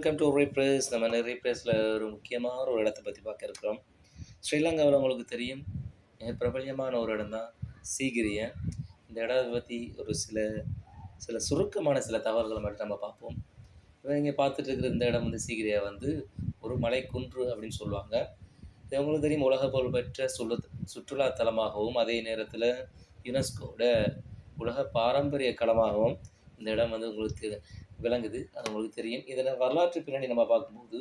Welcome to ரீப்ரேஸ். நம்ம ரீப்ரேஸில் ஒரு முக்கியமான ஒரு இடத்த பற்றி பார்க்க இருக்கிறோம். ஸ்ரீலங்காவில் உங்களுக்கு தெரியும், மிக பிரபல்யமான ஒரு இடம் தான் சீகிரிய. இந்த இடத்தை பற்றி ஒரு சில சில சுருக்கமான சில தகவல்களை மட்டும் நம்ம பார்ப்போம். இங்கே பார்த்துட்டு இருக்கிற இந்த இடம் வந்து சீகிரியா வந்து ஒரு மலை குன்று அப்படின்னு சொல்லுவாங்க. இது உங்களுக்கு தெரியும், உலக புகழ்பெற்ற சுற்றுலா தலமாகவும் அதே நேரத்தில் யுனெஸ்கோட உலக பாரம்பரிய களமாகவும் இந்த இடம் வந்து உங்களுக்கு விளங்குது. அது உங்களுக்கு தெரியும். இதில் வரலாற்று பின்னணி நம்ம பார்க்கும்போது,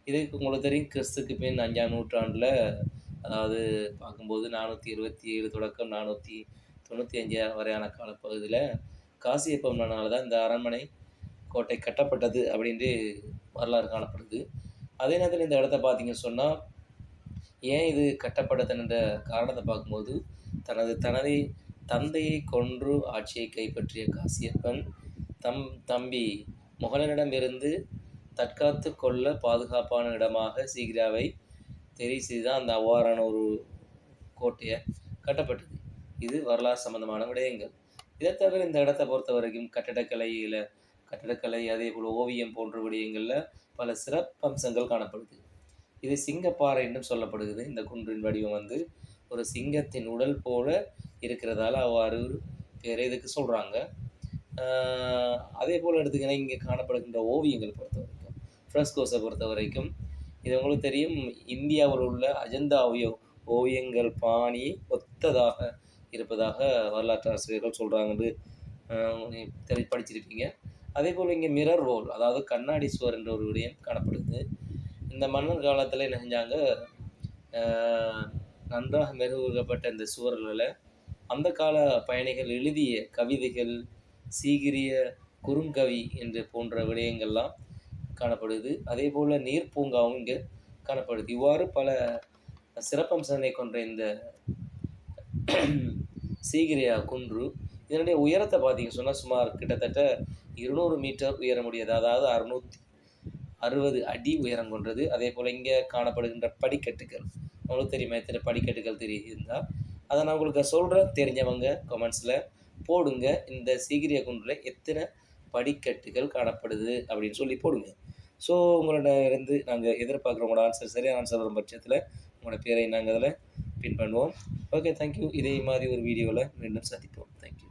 இதுக்கு உங்களுக்கு தெரியும், கிறிஸ்துக்கு பின் 5ஆம் நூற்றாண்டில், அதாவது பார்க்கும்போது 427 தொடக்கம் 495 வரையான காலப்பகுதியில் காசியப்ப மன்னனால் தான் இந்த அரண்மனை கோட்டை கட்டப்பட்டது அப்படின்ட்டு வரலாறு காணப்படுது. அதே நேரத்தில் இந்த இடத்த பார்த்தீங்கன்னு சொன்னால், ஏன் இது கட்டப்பட்டதுன்ற காரணத்தை பார்க்கும்போது, தனது தந்தையை கொன்று ஆட்சியை கைப்பற்றிய காசியப்பன் தம்பி முகலனிடமிருந்து தற்காத்து கொள்ள பாதுகாப்பான இடமாக சீகிரியாவை தெரிவு செய்து தான் அந்த அவ்வாறான ஒரு கோட்டையை கட்டப்பட்டது. இது வரலாறு சம்பந்தமான விடயங்கள். இதை தவிர இந்த இடத்தை பொறுத்த வரைக்கும் கட்டடக்கலை அதே போல் ஓவியம் போன்ற விடயங்களில் பல சிறப்பம்சங்கள் காணப்படுது. இது சிங்கப்பாறை என்றும் சொல்லப்படுகிறது. இந்த குன்றின் வடிவம் வந்து ஒரு சிங்கத்தின் உடல் போல இருக்கிறதால அவ்வாறு பேரை இதுக்கு சொல்கிறாங்க. அதே போல் எடுத்துக்கினா இங்கே காணப்படுகின்ற ஓவியங்கள் பொறுத்த வரைக்கும், ஃப்ரெஸ்கோஸை பொறுத்த வரைக்கும், இது உங்களுக்கு தெரியும், இந்தியாவில் உள்ள அஜந்தா ஓவியங்கள் பாணி ஒத்ததாக இருப்பதாக வரலாற்று ஆசிரியர்கள் சொல்கிறாங்கன்னு படிச்சிருப்பீங்க. அதே போல் இங்கே மிரர் ரோல், அதாவது கண்ணாடி சுவர் என்ற ஒரு விடயம் காணப்படுது. இந்த மன்னர் காலத்தில் என்ன செஞ்சாங்க, நன்றாக மெருகூட்டப்பட்ட இந்த சுவர்களில் அந்த கால பயணிகள் எழுதிய கவிதைகள், சீகிரிய குறுங்கவி என்று போன்ற விடயங்கள்லாம் காணப்படுது. அதே போல் நீர் பூங்காவும் இங்கே காணப்படுது. இவ்வாறு பல சிறப்பம்சங்களை கொண்ட இந்த சீகிரியா குன்று, இதனுடைய உயரத்தை பார்த்தீங்க சொன்னால் சுமார் கிட்டத்தட்ட 200 மீட்டர் உயர முடியாது, அதாவது 660 அடி உயரம் கொண்டது. அதே போல் இங்கே காணப்படுகின்ற படிக்கட்டுகள், உங்களுக்கு தெரியுமா எத்தனை படிக்கட்டுகள் தெரியுதுன்னா, அதை நான் உங்களுக்கு சொல்கிறேன், தெரிஞ்சவங்க கமெண்ட்ஸில் போடுங்க. இந்த சீகிரியா குன்றில் எத்தனை படிக்கட்டுகள் காணப்படுது அப்படின்னு சொல்லி போடுங்க. ஸோ உங்களோட இருந்து நாங்கள் எதிர்பார்க்குற உங்களோட ஆன்சர் சரியான ஆன்சர் வரும் பட்சத்தில் உங்களோட பேரை நாங்கள் அதில் பின் பண்ணுவோம். Okay, thank you. இதே மாதிரி ஒரு வீடியோவில் மீண்டும் சந்திப்போம். தேங்க்யூ.